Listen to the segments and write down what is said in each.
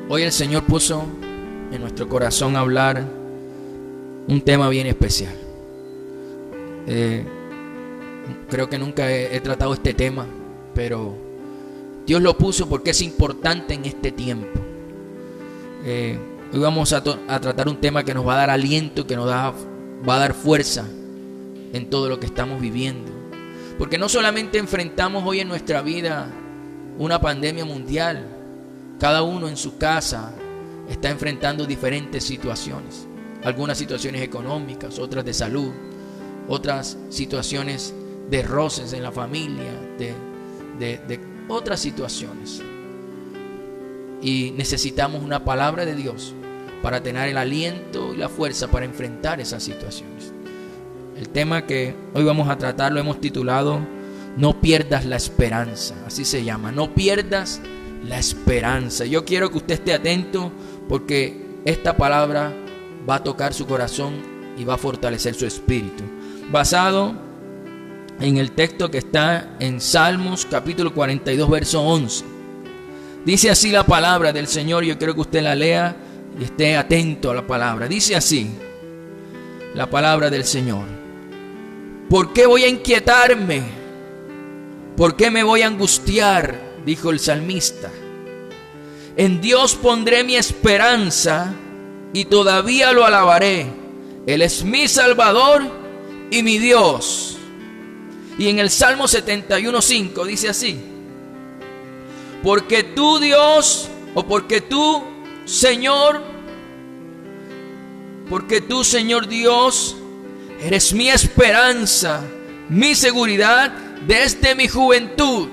Hoy el Señor puso en nuestro corazón hablar un tema bien especial. Creo que nunca he tratado este tema, pero Dios lo puso porque es importante en este tiempo. Hoy vamos a tratar un tema que nos va a dar aliento, que va a dar fuerza en todo lo que estamos viviendo. Porque no solamente enfrentamos hoy en nuestra vida una pandemia mundial, cada uno en su casa está enfrentando diferentes situaciones. Algunas situaciones económicas, otras de salud, otras situaciones de roces en la familia, de otras situaciones. Y necesitamos una palabra de Dios para tener el aliento y la fuerza para enfrentar esas situaciones. El tema que hoy vamos a tratar lo hemos titulado No pierdas la esperanza. Así se llama, no pierdas la esperanza. Yo quiero que usted esté atento porque esta palabra va a tocar su corazón y va a fortalecer su espíritu. Basado en el texto que está en Salmos capítulo 42 verso 11. Dice así la palabra del Señor. Yo quiero que usted la lea y esté atento a la palabra. Dice así la palabra del Señor: ¿por qué voy a inquietarme? ¿Por qué me voy a angustiar? Dijo el salmista. En Dios pondré mi esperanza y todavía lo alabaré. Él es mi Salvador y mi Dios. Y en el Salmo 71:5 dice así: porque tú, Dios, o porque tú, Señor Dios, eres mi esperanza, mi seguridad desde mi juventud.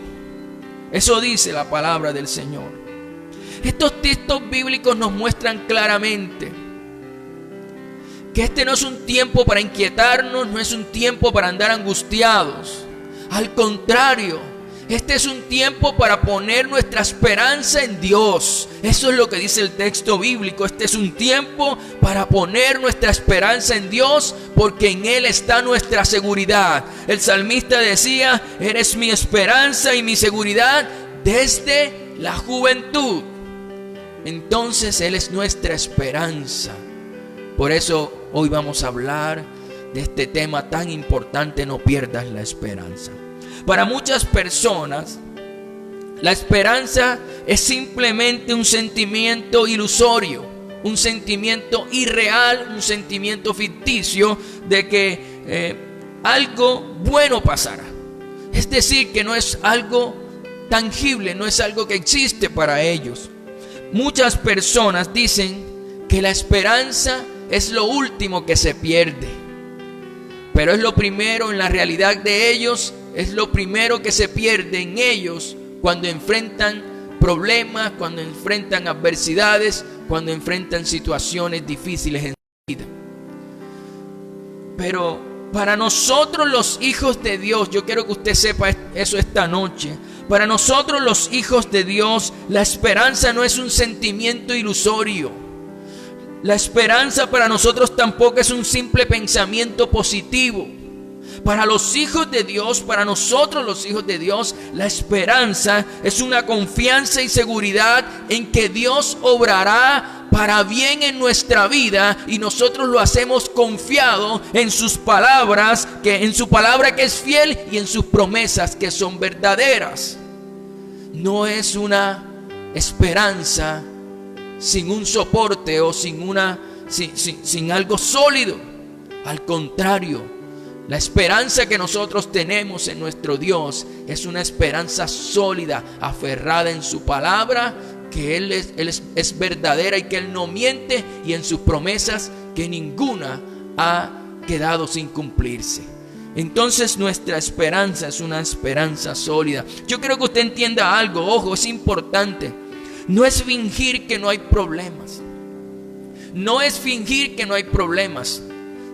Eso dice la palabra del Señor. Estos textos bíblicos nos muestran claramente que este no es un tiempo para inquietarnos, no es un tiempo para andar angustiados. Al contrario, este es un tiempo para poner nuestra esperanza en Dios. Eso es lo que dice el texto bíblico. Este es un tiempo para poner nuestra esperanza en Dios, porque en Él está nuestra seguridad. El salmista decía: eres mi esperanza y mi seguridad desde la juventud. Entonces Él es nuestra esperanza. Por eso hoy vamos a hablar de este tema tan importante: no pierdas la esperanza. Para muchas personas, la esperanza es simplemente un sentimiento ilusorio, un sentimiento irreal, un sentimiento ficticio de que algo bueno pasará. Es decir, que no es algo tangible, no es algo que existe para ellos. Muchas personas dicen que la esperanza es lo último que se pierde, pero es lo primero en la realidad de ellos. Es lo primero que se pierde en ellos cuando enfrentan problemas, cuando enfrentan adversidades, cuando enfrentan situaciones difíciles en su vida. Pero para nosotros los hijos de Dios, yo quiero que usted sepa eso esta noche. Para nosotros los hijos de Dios, la esperanza no es un sentimiento ilusorio. La esperanza para nosotros tampoco es un simple pensamiento positivo. Para los hijos de Dios, para nosotros los hijos de Dios, la esperanza es una confianza y seguridad en que Dios obrará para bien en nuestra vida, y nosotros lo hacemos confiado en sus palabras, en su palabra que es fiel, y en sus promesas que son verdaderas. No es una esperanza sin un soporte o sin algo sólido. Al contrario, la esperanza que nosotros tenemos en nuestro Dios es una esperanza sólida, aferrada en su palabra, que Él es verdadera y que Él no miente, y en sus promesas, que ninguna ha quedado sin cumplirse. Entonces nuestra esperanza es una esperanza sólida. Yo quiero que usted entienda algo, ojo, es importante. No es fingir que no hay problemas. No es fingir que no hay problemas.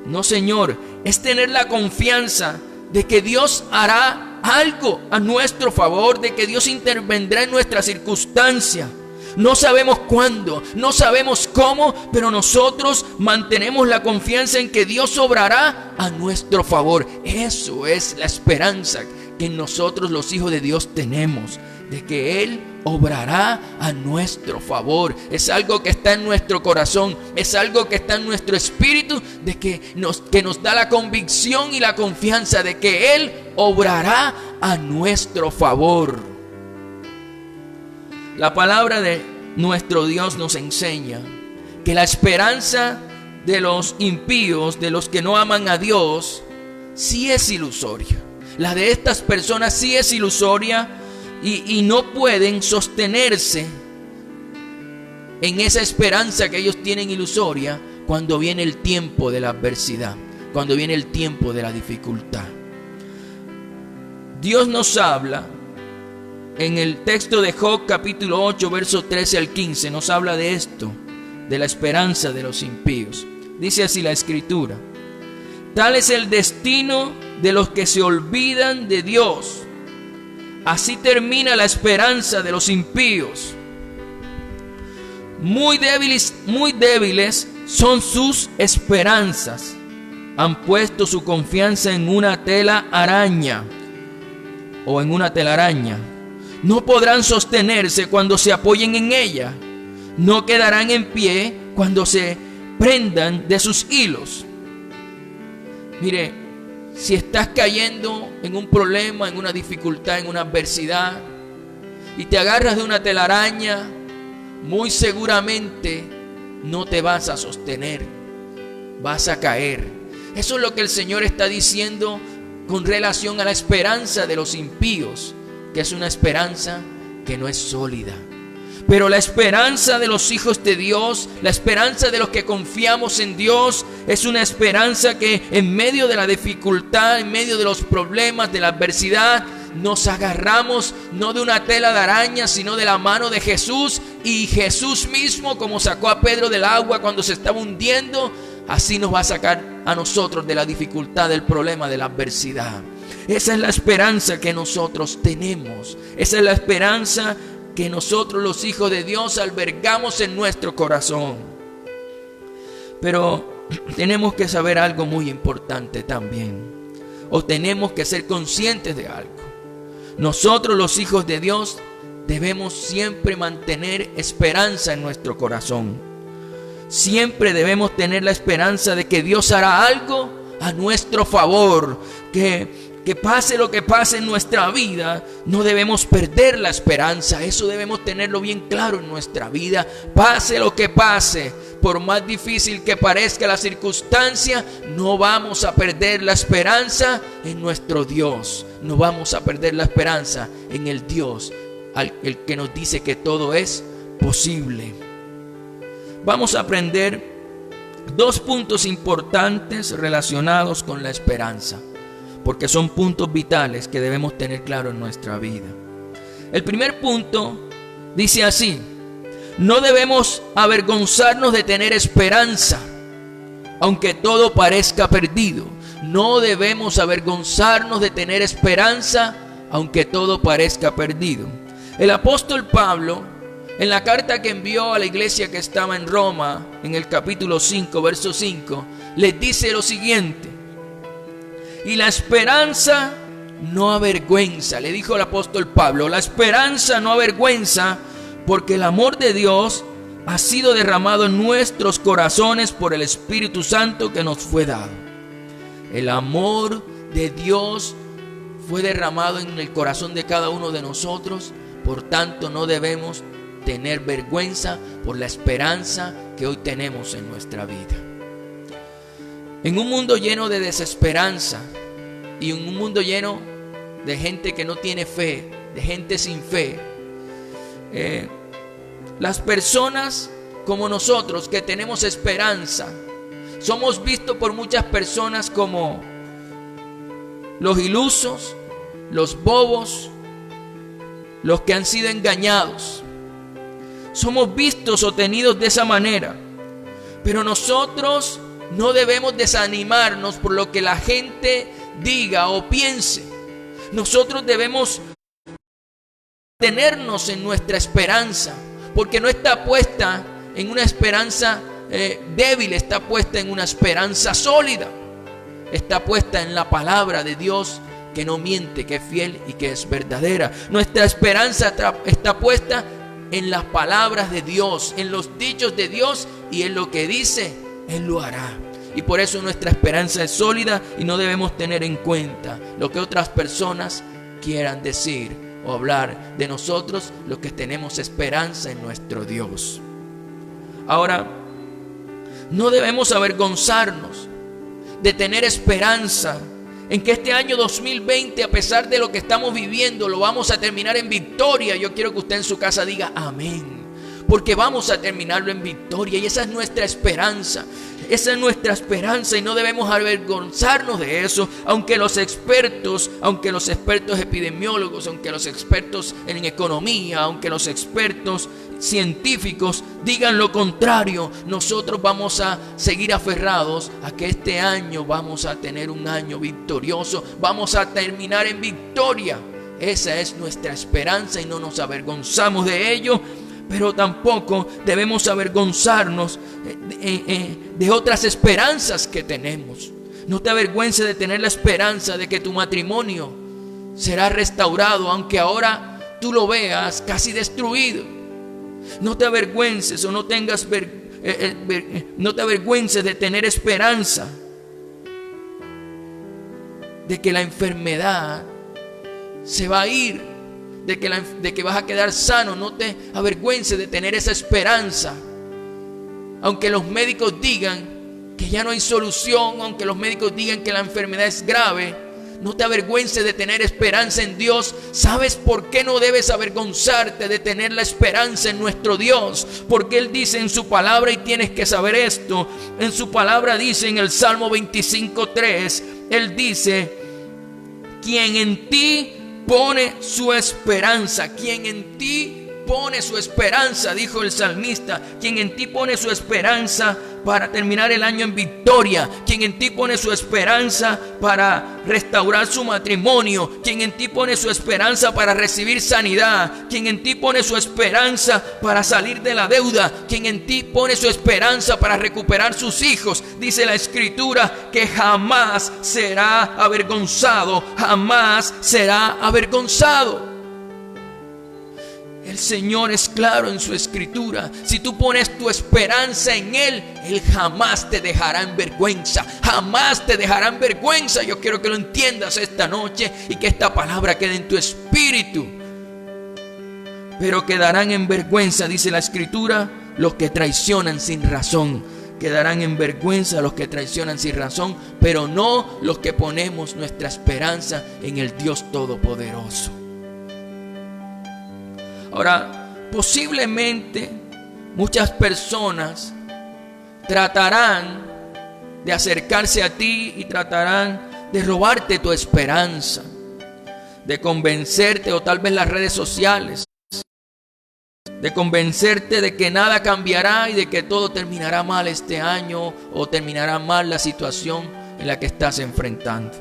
No, Señor, es tener la confianza de que Dios hará algo a nuestro favor, de que Dios intervendrá en nuestra circunstancia. No sabemos cuándo, no sabemos cómo, pero nosotros mantenemos la confianza en que Dios obrará a nuestro favor. Eso es la esperanza que nosotros los hijos de Dios tenemos. de que Él obrará a nuestro favor. Es algo que está en nuestro corazón, es algo que está en nuestro espíritu, de que nos da la convicción y la confianza de que Él obrará a nuestro favor. La palabra de nuestro Dios nos enseña que la esperanza de los impíos, de los que no aman a Dios, sí es ilusoria. La de estas personas sí es ilusoria y no pueden sostenerse en esa esperanza que ellos tienen ilusoria cuando viene el tiempo de la adversidad, cuando viene el tiempo de la dificultad. Dios nos habla en el texto de Job capítulo 8 versos 13 al 15, nos habla de esto, de la esperanza de los impíos. Dice así la escritura: tal es el destino de los que se olvidan de Dios. Así termina la esperanza de los impíos. Muy débiles son sus esperanzas. Han puesto su confianza en una tela araña o en una telaraña. No podrán sostenerse cuando se apoyen en ella. No quedarán en pie cuando se prendan de sus hilos. Mire, si estás cayendo en un problema, en una dificultad, en una adversidad, y te agarras de una telaraña, muy seguramente no te vas a sostener, vas a caer. Eso es lo que el Señor está diciendo con relación a la esperanza de los impíos, que es una esperanza que no es sólida. Pero la esperanza de los hijos de Dios, la esperanza de los que confiamos en Dios, es una esperanza que en medio de la dificultad, en medio de los problemas, de la adversidad, nos agarramos no de una tela de araña, sino de la mano de Jesús. Y Jesús mismo, como sacó a Pedro del agua cuando se estaba hundiendo, así nos va a sacar a nosotros de la dificultad, del problema, de la adversidad. Esa es la esperanza que nosotros tenemos. Esa es la esperanza que nosotros, los hijos de Dios, albergamos en nuestro corazón. Pero tenemos que saber algo muy importante también, o tenemos que ser conscientes de algo. Nosotros, los hijos de Dios, debemos siempre mantener esperanza en nuestro corazón. Siempre debemos tener la esperanza de que Dios hará algo a nuestro favor, que pase lo que pase en nuestra vida, no debemos perder la esperanza. Eso debemos tenerlo bien claro en nuestra vida. Pase lo que pase, por más difícil que parezca la circunstancia, no vamos a perder la esperanza en nuestro Dios. No vamos a perder la esperanza en el Dios, el que nos dice que todo es posible. Vamos a aprender dos puntos importantes relacionados con la esperanza, porque son puntos vitales que debemos tener claro en nuestra vida. El primer punto dice así: no debemos avergonzarnos de tener esperanza, aunque todo parezca perdido. No debemos avergonzarnos de tener esperanza, aunque todo parezca perdido. El apóstol Pablo, en la carta que envió a la iglesia que estaba en Roma, en el capítulo 5, verso 5, les dice lo siguiente: y la esperanza no avergüenza. Le dijo el apóstol Pablo: la esperanza no avergüenza, porque el amor de Dios ha sido derramado en nuestros corazones por el Espíritu Santo que nos fue dado. El amor de Dios fue derramado en el corazón de cada uno de nosotros. Por tanto, no debemos tener vergüenza por la esperanza que hoy tenemos en nuestra vida. En un mundo lleno de desesperanza y en un mundo lleno de gente que no tiene fe, de gente sin fe, las personas como nosotros que tenemos esperanza, somos vistos por muchas personas como los ilusos, los bobos, los que han sido engañados. Somos vistos o tenidos de esa manera. Pero nosotros no debemos desanimarnos por lo que la gente diga o piense. Nosotros debemos tenernos en nuestra esperanza, porque no está puesta en una esperanza débil, está puesta en una esperanza sólida. Está puesta en la palabra de Dios que no miente, que es fiel y que es verdadera. Nuestra esperanza está puesta en las palabras de Dios, en los dichos de Dios, y en lo que dice, Él lo hará. Y por eso nuestra esperanza es sólida y no debemos tener en cuenta lo que otras personas quieran decir o hablar de nosotros, lo que tenemos esperanza en nuestro Dios. Ahora, no debemos avergonzarnos de tener esperanza en que este año 2020, a pesar de lo que estamos viviendo, lo vamos a terminar en victoria. Yo quiero que usted en su casa diga amén, porque vamos a terminarlo en victoria, y esa es nuestra esperanza. Esa es nuestra esperanza y no debemos avergonzarnos de eso, aunque los expertos epidemiólogos, aunque los expertos en economía, aunque los expertos científicos digan lo contrario. Nosotros vamos a seguir aferrados a que este año vamos a tener un año victorioso, vamos a terminar en victoria. Esa es nuestra esperanza y no nos avergonzamos de ello. Pero tampoco debemos avergonzarnos de otras esperanzas que tenemos. No te avergüences de tener la esperanza de que tu matrimonio será restaurado, aunque ahora tú lo veas casi destruido. No te avergüences o no te avergüences de tener esperanza de que la enfermedad se va a ir, de que vas a quedar sano. No te avergüences de tener esa esperanza, aunque los médicos digan que ya no hay solución, aunque los médicos digan que la enfermedad es grave. No te avergüences de tener esperanza en Dios. ¿Sabes por qué no debes avergonzarte de tener la esperanza en nuestro Dios? Porque Él dice en su palabra, y tienes que saber esto, en su palabra dice en el Salmo 25:3, Él dice: quien en ti pone su esperanza, quien en ti pone su esperanza, dijo el salmista, quien en ti pone su esperanza para terminar el año en victoria, quien en ti pone su esperanza para restaurar su matrimonio, quien en ti pone su esperanza para recibir sanidad, quien en ti pone su esperanza para salir de la deuda, quien en ti pone su esperanza para recuperar sus hijos. Dice la Escritura que jamás será avergonzado, jamás será avergonzado. El Señor es claro en su Escritura. Si tú pones tu esperanza en Él, Él jamás te dejará en vergüenza. Jamás te dejará en vergüenza. Yo quiero que lo entiendas esta noche y que esta palabra quede en tu espíritu. Pero quedarán en vergüenza, dice la Escritura, los que traicionan sin razón. Quedarán en vergüenza los que traicionan sin razón, pero no los que ponemos nuestra esperanza en el Dios Todopoderoso. Ahora, posiblemente muchas personas tratarán de acercarse a ti y tratarán de robarte tu esperanza, de convencerte, o tal vez las redes sociales, de convencerte de que nada cambiará y de que todo terminará mal este año, o terminará mal la situación en la que estás enfrentando.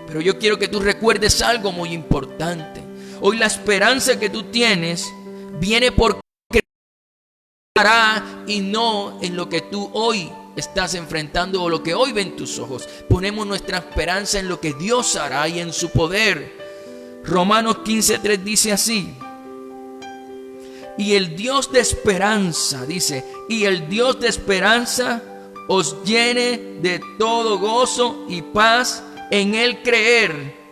Pero yo quiero que tú recuerdes algo muy importante. Hoy la esperanza que tú tienes viene por creer y no en lo que tú hoy estás enfrentando o lo que hoy ven tus ojos. Ponemos nuestra esperanza en lo que Dios hará y en su poder. Romanos 15:3 dice así: y el Dios de esperanza, dice, y el Dios de esperanza os llene de todo gozo y paz en el creer,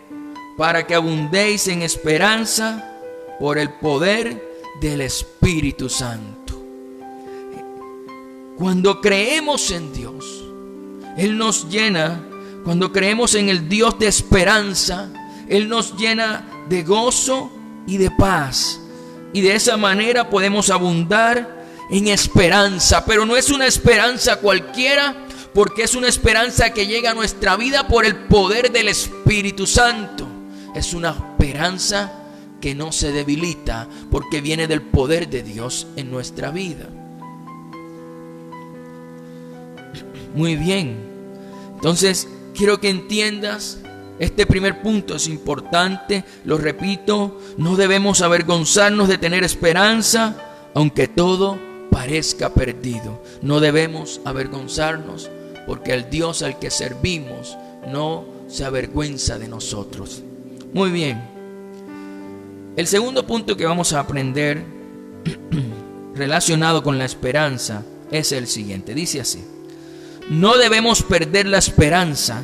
para que abundéis en esperanza por el poder del Espíritu Santo. Cuando creemos en Dios, Él nos llena. Cuando creemos en el Dios de esperanza, Él nos llena de gozo y de paz. Y de esa manera podemos abundar en esperanza. Pero no es una esperanza cualquiera, porque es una esperanza que llega a nuestra vida por el poder del Espíritu Santo. Es una esperanza que no se debilita, porque viene del poder de Dios en nuestra vida. Muy bien. Entonces, quiero que entiendas, este primer punto es importante. Lo repito, no debemos avergonzarnos de tener esperanza, aunque todo parezca perdido. No debemos avergonzarnos, porque el Dios al que servimos no se avergüenza de nosotros. Muy bien. El segundo punto que vamos a aprender relacionado con la esperanza es el siguiente. Dice así: no debemos perder la esperanza.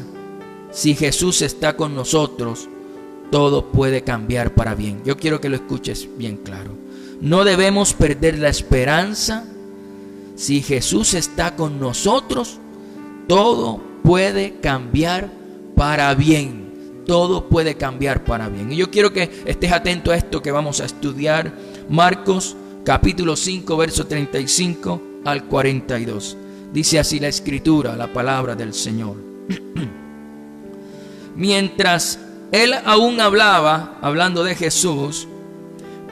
Si Jesús está con nosotros, todo puede cambiar para bien. Yo quiero que lo escuches bien claro. No debemos perder la esperanza. Si Jesús está con nosotros, todo puede cambiar para bien. Todo puede cambiar para bien. Y yo quiero que estés atento a esto que vamos a estudiar. Marcos capítulo 5, verso 35 al 42. Dice así la escritura, la palabra del Señor. Mientras él aún hablaba, hablando de Jesús,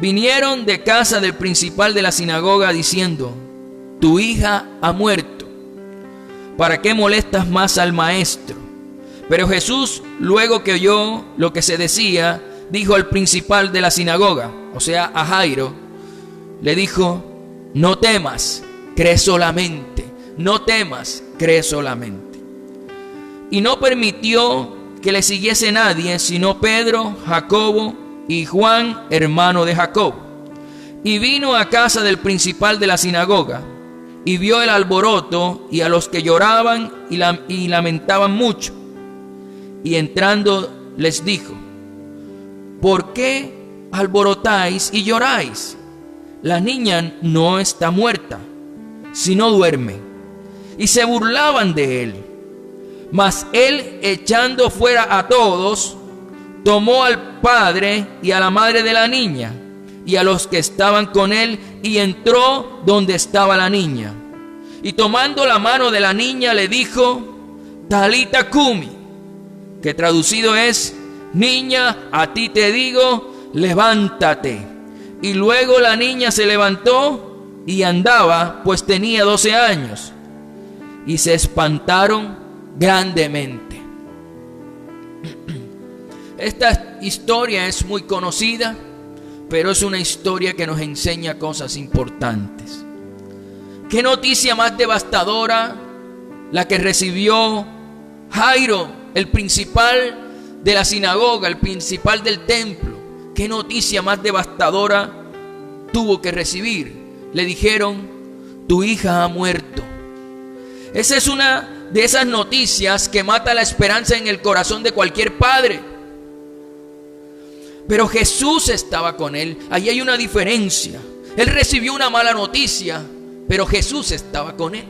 vinieron de casa del principal de la sinagoga diciendo: tu hija ha muerto. ¿Para qué molestas más al maestro? Pero Jesús, luego que oyó lo que se decía, dijo al principal de la sinagoga, o sea, a Jairo, le dijo: no temas, cree solamente. No temas, cree solamente. Y no permitió que le siguiese nadie, sino Pedro, Jacobo y Juan, hermano de Jacobo. Y vino a casa del principal de la sinagoga, y vio el alboroto y a los que lloraban y lamentaban mucho. Y entrando les dijo: ¿por qué alborotáis y lloráis? La niña no está muerta, sino duerme. Y se burlaban de él. Mas él, echando fuera a todos, tomó al padre y a la madre de la niña y a los que estaban con él, y entró donde estaba la niña. Y tomando la mano de la niña le dijo: Talita cumi, que traducido es: niña, a ti te digo, levántate. Y luego la niña se levantó y andaba, pues tenía 12 años. Y se espantaron grandemente. Esta historia es muy conocida, pero es una historia que nos enseña cosas importantes. ¿Qué noticia más devastadora la que recibió Jairo, el principal de la sinagoga, el principal del templo? ¿Qué noticia más devastadora tuvo que recibir? Le dijeron: tu hija ha muerto. Esa es una de esas noticias que mata la esperanza en el corazón de cualquier padre. Pero Jesús estaba con él. Ahí hay una diferencia. Él recibió una mala noticia, pero Jesús estaba con él.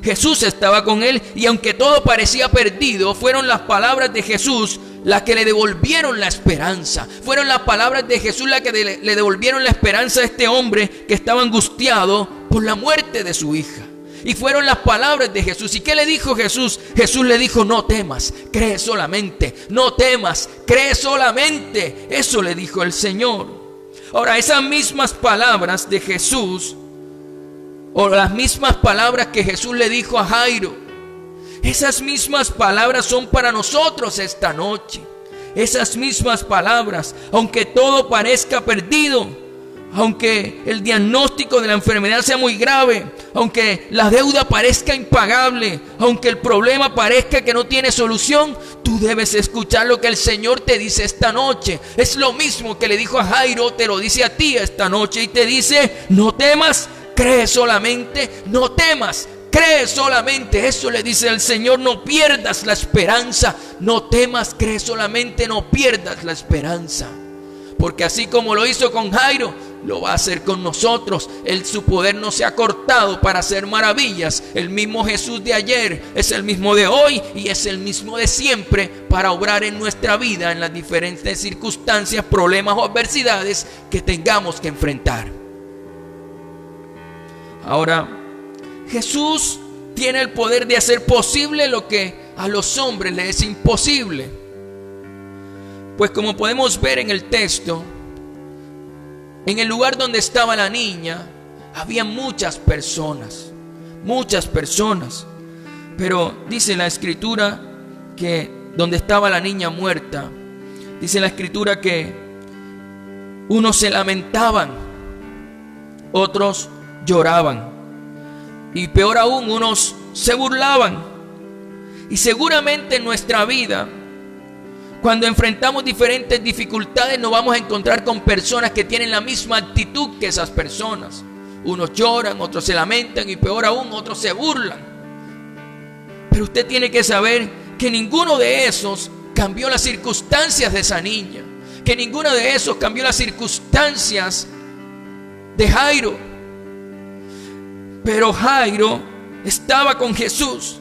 Jesús estaba con él, y aunque todo parecía perdido, fueron las palabras de Jesús las que le devolvieron la esperanza. Fueron las palabras de Jesús las que le devolvieron la esperanza a este hombre que estaba angustiado por la muerte de su hija. Y fueron las palabras de Jesús. ¿Y qué le dijo Jesús? Jesús le dijo: no temas, cree solamente. No temas, cree solamente. Eso le dijo el Señor. Ahora, esas mismas palabras de Jesús, o las mismas palabras que Jesús le dijo a Jairo, esas mismas palabras son para nosotros esta noche. Esas mismas palabras, aunque todo parezca perdido, aunque el diagnóstico de la enfermedad sea muy grave, aunque la deuda parezca impagable, aunque el problema parezca que no tiene solución, tú debes escuchar lo que el Señor te dice esta noche. Es lo mismo que le dijo a Jairo, te lo dice a ti esta noche, y te dice: no temas, cree solamente. No temas, cree solamente. Eso le dice el Señor. No pierdas la esperanza. No temas, cree solamente. No pierdas la esperanza. Porque así como lo hizo con Jairo, lo va a hacer con nosotros. Su poder no se ha cortado para hacer maravillas. El mismo Jesús de ayer es el mismo de hoy y es el mismo de siempre para obrar en nuestra vida en las diferentes circunstancias, problemas o adversidades que tengamos que enfrentar. Ahora, Jesús tiene el poder de hacer posible lo que a los hombres les es imposible. Pues como podemos ver en el texto, en el lugar donde estaba la niña, había muchas personas. Pero dice la escritura que donde estaba la niña muerta, dice la escritura que unos se lamentaban, otros lloraban, y peor aún, unos se burlaban. Y seguramente en nuestra vida Cuando enfrentamos diferentes dificultades, nos vamos a encontrar con personas que tienen la misma actitud que esas personas. Unos lloran, otros se lamentan y peor aún, otros se burlan. Pero usted tiene que saber que ninguno de esos cambió las circunstancias de esa niña, que ninguno de esos cambió las circunstancias de Jairo. Pero Jairo estaba con Jesús.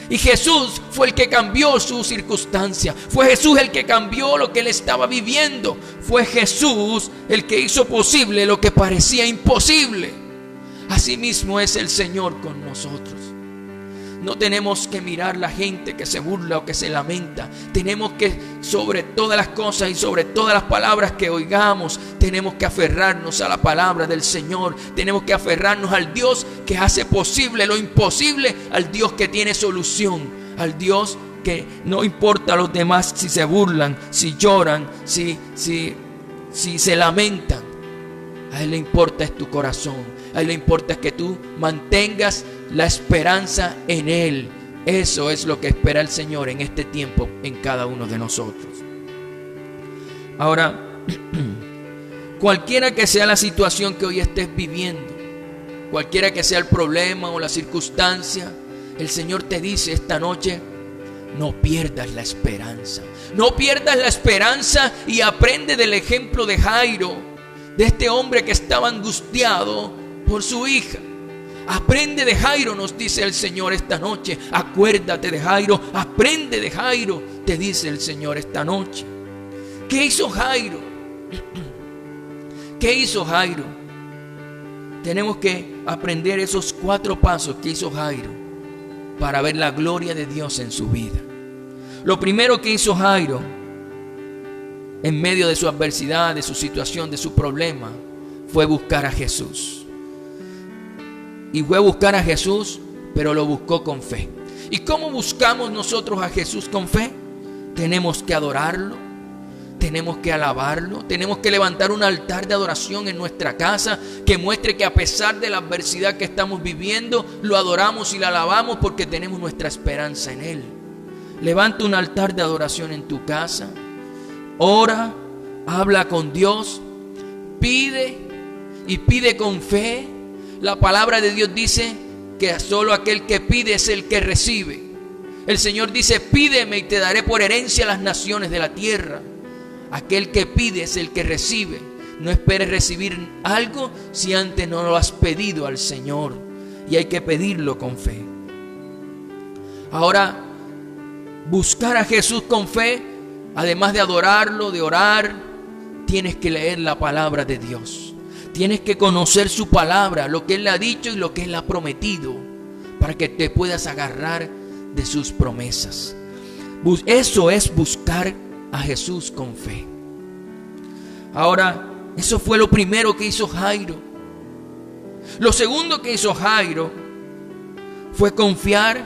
Y Jesús fue el que cambió su circunstancia. Fue Jesús el que cambió lo que él estaba viviendo. Fue Jesús el que hizo posible lo que parecía imposible. Asimismo es el Señor con nosotros. No tenemos que mirar la gente que se burla o que se lamenta. Tenemos que, sobre todas las cosas y sobre todas las palabras que oigamos, tenemos que aferrarnos a la palabra del Señor. Tenemos que aferrarnos al Dios que hace posible lo imposible, al Dios que tiene solución, al Dios que no importa a los demás si se burlan, si lloran, si se lamentan. A Él le importa es tu corazón. A Él le importa es que tú mantengas la esperanza en Él. Eso es lo que espera el Señor en este tiempo en cada uno de nosotros. Ahora, cualquiera que sea la situación que hoy estés viviendo, cualquiera que sea el problema o la circunstancia, el Señor te dice esta noche: no pierdas la esperanza. No pierdas la esperanza y aprende del ejemplo de Jairo, de este hombre que estaba angustiado por su hija. Aprende de Jairo, nos dice el Señor esta noche. Acuérdate de Jairo, aprende de Jairo, te dice el Señor esta noche. ¿Qué hizo Jairo? ¿Qué hizo Jairo? Tenemos que aprender esos 4 pasos que hizo Jairo para ver la gloria de Dios en su vida. Lo primero que hizo Jairo en medio de su adversidad, de su situación, de su problema, fue buscar a Jesús. Y fue buscar a Jesús, pero lo buscó con fe. ¿Y cómo buscamos nosotros a Jesús con fe? Tenemos que adorarlo, tenemos que alabarlo, tenemos que levantar un altar de adoración en nuestra casa que muestre que a pesar de la adversidad que estamos viviendo, lo adoramos y lo alabamos porque tenemos nuestra esperanza en Él. Levanta un altar de adoración en tu casa, ora, habla con Dios, pide y pide con fe. La palabra de Dios dice que solo aquel que pide es el que recibe. El Señor dice: pídeme y te daré por herencia las naciones de la tierra. Aquel que pide es el que recibe. No esperes recibir algo si antes no lo has pedido al Señor. Y hay que pedirlo con fe. Ahora, buscar a Jesús con fe, además de adorarlo, de orar, tienes que leer la palabra de Dios. Tienes que conocer su palabra, lo que Él ha dicho y lo que Él ha prometido, para que te puedas agarrar de sus promesas. Eso es buscar a Jesús con fe. Ahora, eso fue lo primero que hizo Jairo. Lo segundo que hizo Jairo fue confiar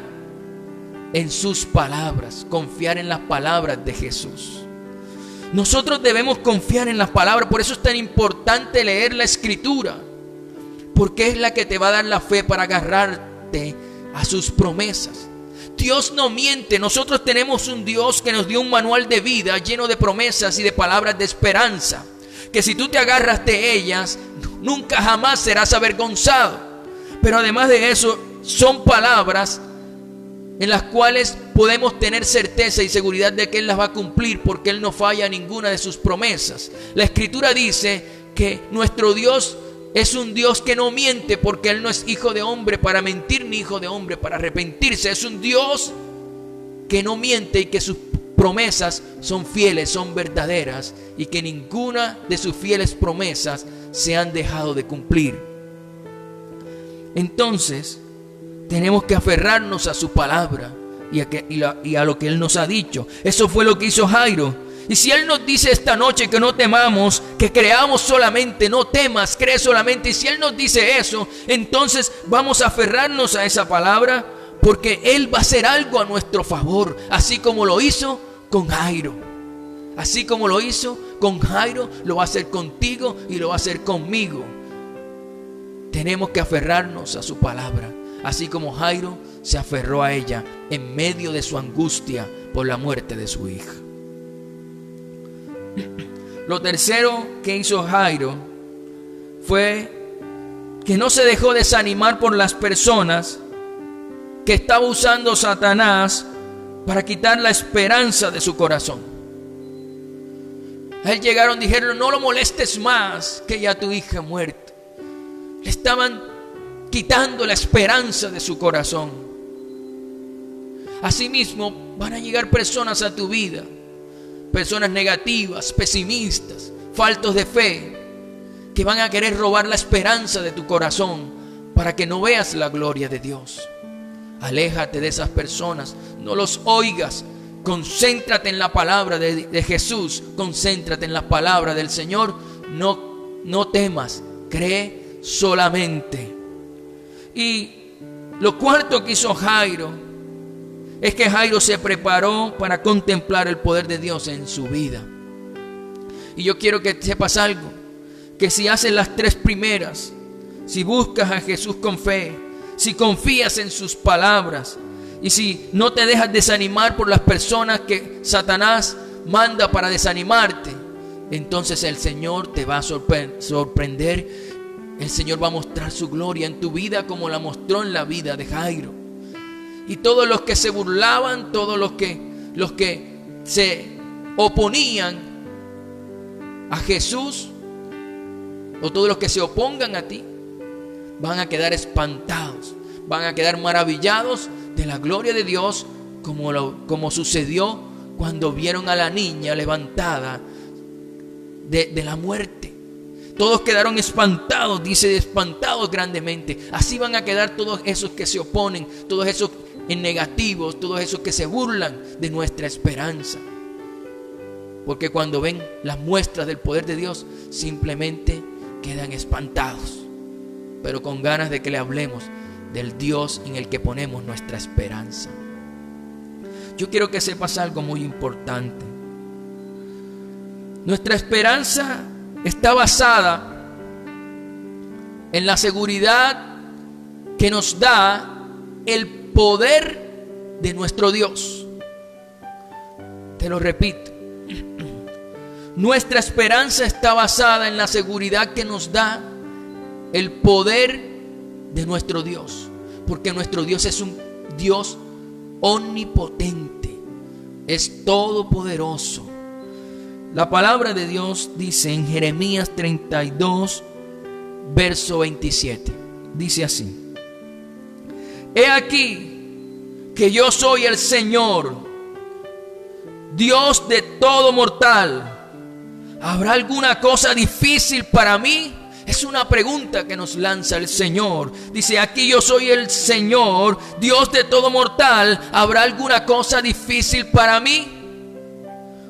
en sus palabras, confiar en las palabras de Jesús. Nosotros debemos confiar en las palabras. Por eso es tan importante leer la Escritura, porque es la que te va a dar la fe para agarrarte a sus promesas. Dios no miente. Nosotros tenemos un Dios que nos dio un manual de vida lleno de promesas y de palabras de esperanza, que si tú te agarras de ellas, nunca jamás serás avergonzado. Pero además de eso, son palabras en las cuales podemos tener certeza y seguridad de que Él las va a cumplir, porque Él no falla ninguna de sus promesas. La Escritura dice que nuestro Dios es un Dios que no miente, porque Él no es hijo de hombre para mentir, ni hijo de hombre para arrepentirse. Es un Dios que no miente y que sus promesas son fieles, son verdaderas, y que ninguna de sus fieles promesas se han dejado de cumplir. Entonces, tenemos que aferrarnos a su palabra y a lo que Él nos ha dicho. Eso fue lo que hizo Jairo. Y si Él nos dice esta noche que no temamos, que creamos solamente, no temas, cree solamente. Y si Él nos dice eso, entonces vamos a aferrarnos a esa palabra, porque Él va a hacer algo a nuestro favor, así como lo hizo con Jairo. Así como lo hizo con Jairo, lo va a hacer contigo y lo va a hacer conmigo. Tenemos que aferrarnos a su palabra, así como Jairo se aferró a ella en medio de su angustia por la muerte de su hija. Lo tercero que hizo Jairo fue que no se dejó desanimar por las personas que estaba usando Satanás para quitar la esperanza de su corazón. A él llegaron, dijeron: no lo molestes más, que ya tu hija ha muerto. Le estaban quitando la esperanza de su corazón. Asimismo, van a llegar personas a tu vida, personas negativas, pesimistas, faltos de fe, que van a querer robar la esperanza de tu corazón para que no veas la gloria de Dios. Aléjate de esas personas, no los oigas. Concéntrate en la palabra de Jesús, concéntrate en la palabra del Señor. No temas, cree solamente. Y lo cuarto que hizo Jairo es que Jairo se preparó para contemplar el poder de Dios en su vida. Y yo quiero que sepas algo, que si haces las tres primeras, si buscas a Jesús con fe, si confías en sus palabras y si no te dejas desanimar por las personas que Satanás manda para desanimarte, entonces el Señor te va a sorprender. El Señor va a mostrar su gloria en tu vida como la mostró en la vida de Jairo. Y todos los que se burlaban, todos los que se oponían a Jesús, o todos los que se opongan a ti, van a quedar espantados, van a quedar maravillados de la gloria de Dios, como sucedió cuando vieron a la niña levantada de la muerte. Todos quedaron espantados, dice, espantados grandemente. Así van a quedar todos esos que se oponen, todos esos negativos, todos esos que se burlan de nuestra esperanza. Porque cuando ven las muestras del poder de Dios, simplemente quedan espantados, pero con ganas de que le hablemos del Dios en el que ponemos nuestra esperanza. Yo quiero que sepas algo muy importante. Nuestra esperanza está basada en la seguridad que nos da el poder de nuestro Dios. Te lo repito. Nuestra esperanza está basada en la seguridad que nos da el poder de nuestro Dios, porque nuestro Dios es un Dios omnipotente, es todopoderoso. La palabra de Dios dice en Jeremías 32, verso 27, dice así: He aquí que yo soy el Señor, Dios de todo mortal. ¿Habrá alguna cosa difícil para mí? Es una pregunta que nos lanza el Señor. Dice: aquí yo soy el Señor, Dios de todo mortal. ¿Habrá alguna cosa difícil para mí?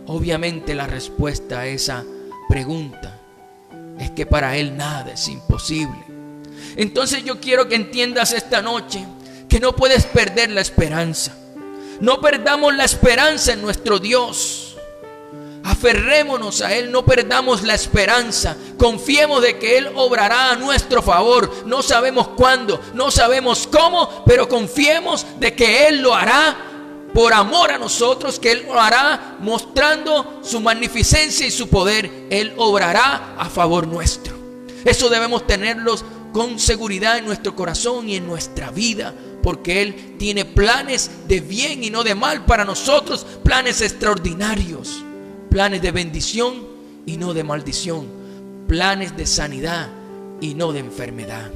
Obviamente la respuesta a esa pregunta es que para Él nada es imposible. Entonces yo quiero que entiendas esta noche que no puedes perder la esperanza. No perdamos la esperanza en nuestro Dios. Aferrémonos a Él, no perdamos la esperanza. Confiemos de que Él obrará a nuestro favor. No sabemos cuándo, no sabemos cómo, pero confiemos de que Él lo hará por amor a nosotros, que Él lo hará mostrando su magnificencia y su poder. Él obrará a favor nuestro. Eso debemos tenerlos con seguridad en nuestro corazón y en nuestra vida, porque Él tiene planes de bien y no de mal para nosotros, planes extraordinarios. Planes de bendición y no de maldición. Planes de sanidad y no de enfermedad.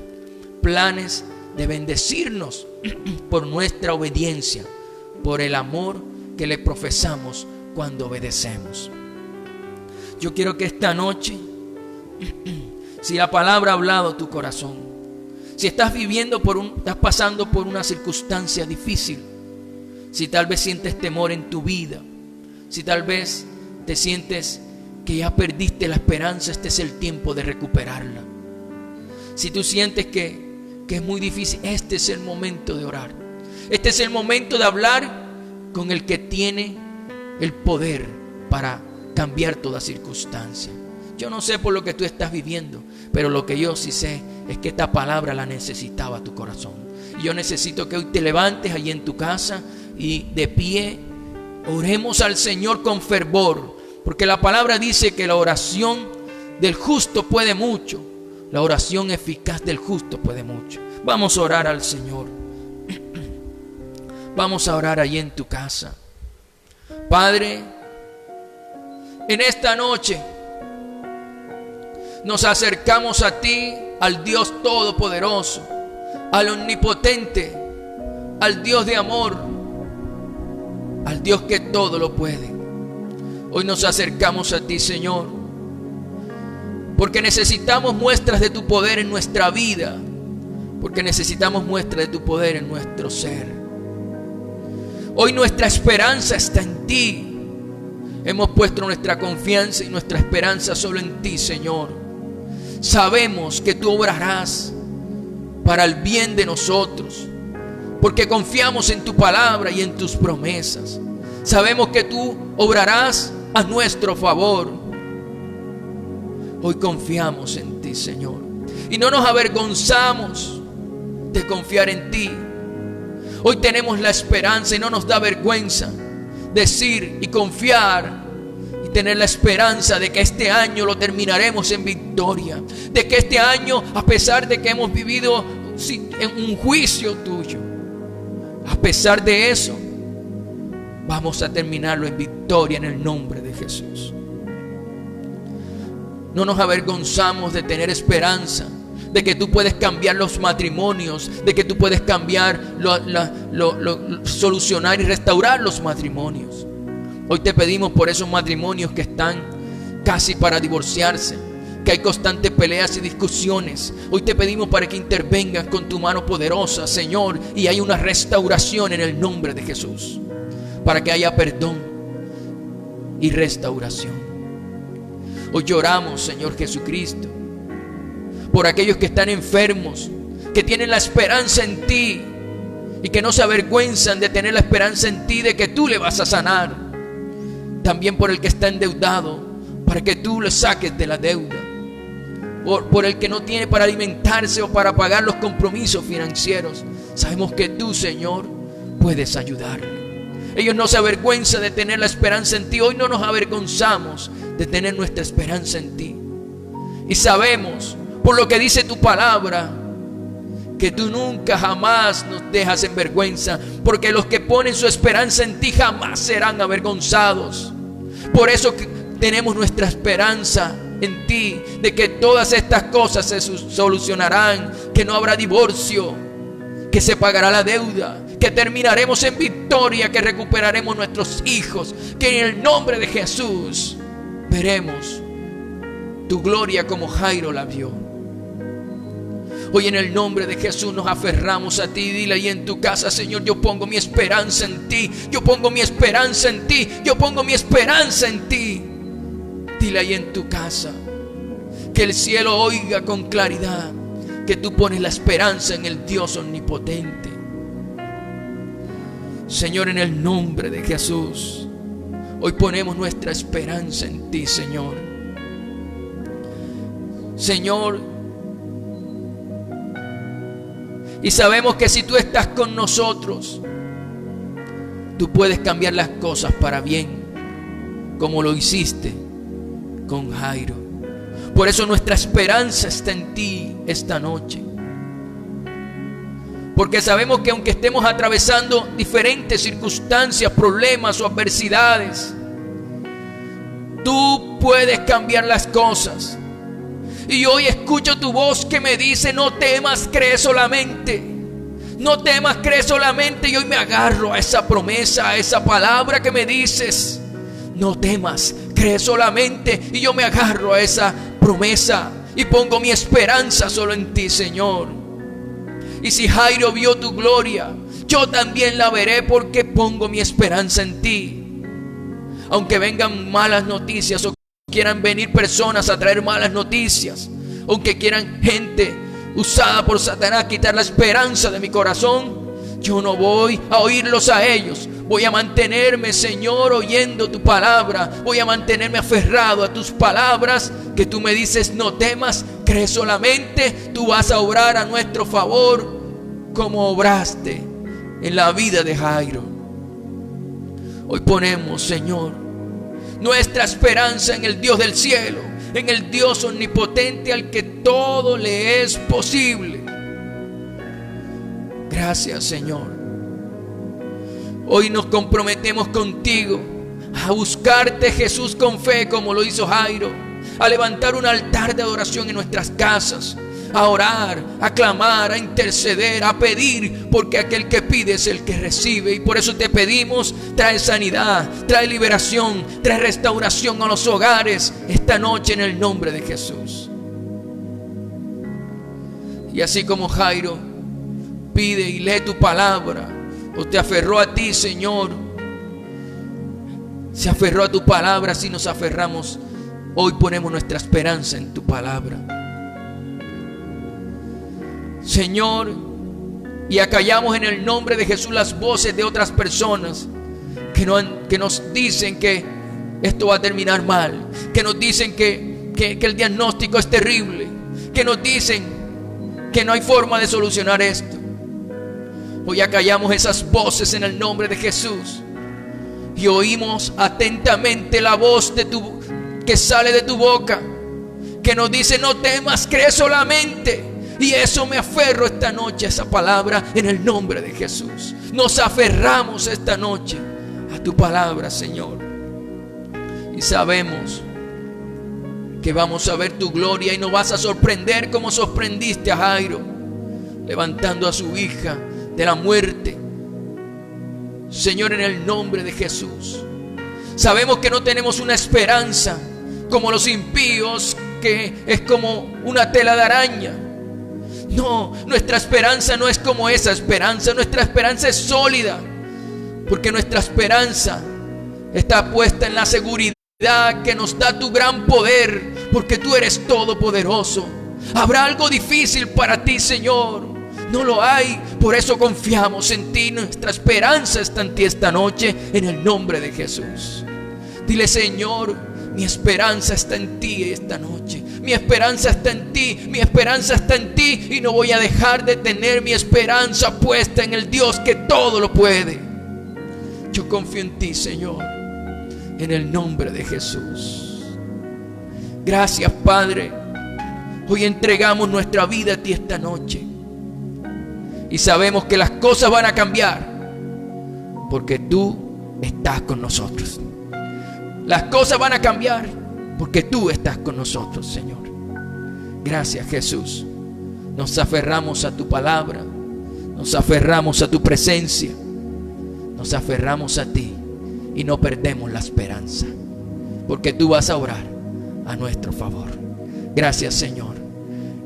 Planes de bendecirnos por nuestra obediencia, por el amor que le profesamos cuando obedecemos. Yo quiero que esta noche, si la palabra ha hablado a tu corazón, si estás estás pasando por una circunstancia difícil, si tal vez sientes temor en tu vida, si tal vez te sientes que ya perdiste la esperanza, este es el tiempo de recuperarla. Si tú sientes que es muy difícil, este es el momento de orar. Este es el momento de hablar con el que tiene el poder para cambiar toda circunstancia. Yo no sé por lo que tú estás viviendo, pero lo que yo sí sé es que esta palabra la necesitaba tu corazón. Y yo necesito que hoy te levantes allí en tu casa y de pie oremos al Señor con fervor. Porque la palabra dice que la oración del justo puede mucho. La oración eficaz del justo puede mucho. Vamos a orar al Señor. Vamos a orar allí en tu casa. Padre, en esta noche nos acercamos a ti, al Dios Todopoderoso, al Omnipotente, al Dios de amor, al Dios que todo lo puede. Hoy nos acercamos a ti, Señor, porque necesitamos muestras de tu poder en nuestra vida, porque necesitamos muestras de tu poder en nuestro ser. Hoy nuestra esperanza está en ti. Hemos puesto nuestra confianza y nuestra esperanza solo en ti, Señor. Sabemos que tú obrarás para el bien de nosotros, porque confiamos en tu palabra y en tus promesas. Sabemos que tú obrarás a nuestro favor. Hoy confiamos en ti, Señor, y no nos avergonzamos de confiar en ti. Hoy tenemos la esperanza y no nos da vergüenza decir y confiar y tener la esperanza de que este año lo terminaremos en victoria, de que este año, a pesar de que hemos vivido en un juicio tuyo, a pesar de eso, vamos a terminarlo en victoria en el nombre de Jesús. No nos avergonzamos de tener esperanza, de que tú puedes cambiar los matrimonios, de que tú puedes cambiar, solucionar y restaurar los matrimonios. Hoy te pedimos por esos matrimonios que están casi para divorciarse, que hay constantes peleas y discusiones. Hoy te pedimos para que intervengas con tu mano poderosa, Señor, y hay una restauración en el nombre de Jesús, para que haya perdón y restauración. Hoy lloramos, Señor Jesucristo, por aquellos que están enfermos, que tienen la esperanza en ti y que no se avergüenzan de tener la esperanza en ti, de que tú le vas a sanar. También por el que está endeudado, para que tú le saques de la deuda. Por el que no tiene para alimentarse o para pagar los compromisos financieros. Sabemos que tú, Señor, puedes ayudarle. Ellos no se avergüenzan de tener la esperanza en ti. Hoy no nos avergonzamos de tener nuestra esperanza en ti. Y sabemos, por lo que dice tu palabra, que tú nunca jamás nos dejas en vergüenza, porque los que ponen su esperanza en ti jamás serán avergonzados. Por eso tenemos nuestra esperanza en ti, de que todas estas cosas se solucionarán, que no habrá divorcio, que se pagará la deuda, que terminaremos en victoria, que recuperaremos nuestros hijos, que en el nombre de Jesús veremos tu gloria como Jairo la vio. Hoy en el nombre de Jesús nos aferramos a ti. Dile ahí en tu casa: Señor, yo pongo mi esperanza en ti. Yo pongo mi esperanza en ti. Yo pongo mi esperanza en ti. Dile ahí en tu casa, que el cielo oiga con claridad que tú pones la esperanza en el Dios omnipotente. Señor, en el nombre de Jesús, hoy ponemos nuestra esperanza en ti, Señor. Señor, y sabemos que si tú estás con nosotros, tú puedes cambiar las cosas para bien, como lo hiciste con Jairo. Por eso nuestra esperanza está en ti esta noche. Porque sabemos que aunque estemos atravesando diferentes circunstancias, problemas o adversidades, tú puedes cambiar las cosas. Y hoy escucho tu voz que me dice: no temas, cree solamente. No temas, cree solamente. Y hoy me agarro a esa promesa, a esa palabra que me dices: no temas, cree solamente. Y yo me agarro a esa promesa y pongo mi esperanza solo en ti, Señor. Y si Jairo vio tu gloria, yo también la veré, porque pongo mi esperanza en ti. Aunque vengan malas noticias o quieran venir personas a traer malas noticias, aunque quieran gente usada por Satanás quitar la esperanza de mi corazón, yo no voy a oírlos a ellos. Voy a mantenerme, Señor, oyendo tu palabra. Voy a mantenerme aferrado a tus palabras, que tú me dices: no temas, cree solamente. Tú vas a obrar a nuestro favor, como obraste en la vida de Jairo. Hoy ponemos, Señor, nuestra esperanza en el Dios del cielo, en el Dios omnipotente al que todo le es posible. Gracias, Señor. Hoy nos comprometemos contigo a buscarte, Jesús, con fe, como lo hizo Jairo, a levantar un altar de adoración en nuestras casas, a orar, a clamar, a interceder, a pedir, porque aquel que pide es el que recibe. Y por eso te pedimos, trae sanidad, trae liberación, trae restauración a los hogares esta noche en el nombre de Jesús. Y así como Jairo pide y lee tu palabra, o te aferró a ti, Señor, se aferró a tu palabra, así nos aferramos. Hoy ponemos nuestra esperanza en tu palabra, Señor, y acallamos en el nombre de Jesús las voces de otras personas que nos dicen que esto va a terminar mal, que nos dicen que el diagnóstico es terrible, que nos dicen que no hay forma de solucionar esto. Hoy acallamos esas voces en el nombre de Jesús y oímos atentamente la voz que sale de tu boca, que nos dice: no temas, cree solamente. Y eso me aferro esta noche, a esa palabra, en el nombre de Jesús. Nos aferramos esta noche a tu palabra, Señor, y sabemos que vamos a ver tu gloria y nos vas a sorprender como sorprendiste a Jairo, levantando a su hija de la muerte, Señor, en el nombre de Jesús. Sabemos que no tenemos una esperanza como los impíos, que es como una tela de araña. No, nuestra esperanza no es como esa esperanza. Nuestra esperanza es sólida, porque nuestra esperanza está puesta en la seguridad que nos da tu gran poder, porque tú eres todopoderoso. ¿Habrá algo difícil para ti, Señor? No lo hay. Por eso confiamos en ti. Nuestra esperanza está en ti esta noche, en el nombre de Jesús. Dile: Señor, mi esperanza está en ti esta noche. Mi esperanza está en ti, mi esperanza está en ti, y no voy a dejar de tener mi esperanza puesta en el Dios que todo lo puede. Yo confío en ti, Señor, en el nombre de Jesús. Gracias, Padre. Hoy entregamos nuestra vida a ti esta noche y sabemos que las cosas van a cambiar porque tú estás con nosotros. Las cosas van a cambiar porque tú estás con nosotros, Señor. Gracias, Jesús. Nos aferramos a tu palabra, nos aferramos a tu presencia, nos aferramos a ti y no perdemos la esperanza, porque tú vas a obrar a nuestro favor. Gracias, Señor,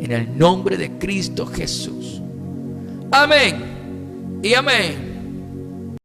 en el nombre de Cristo Jesús. Amén y amén.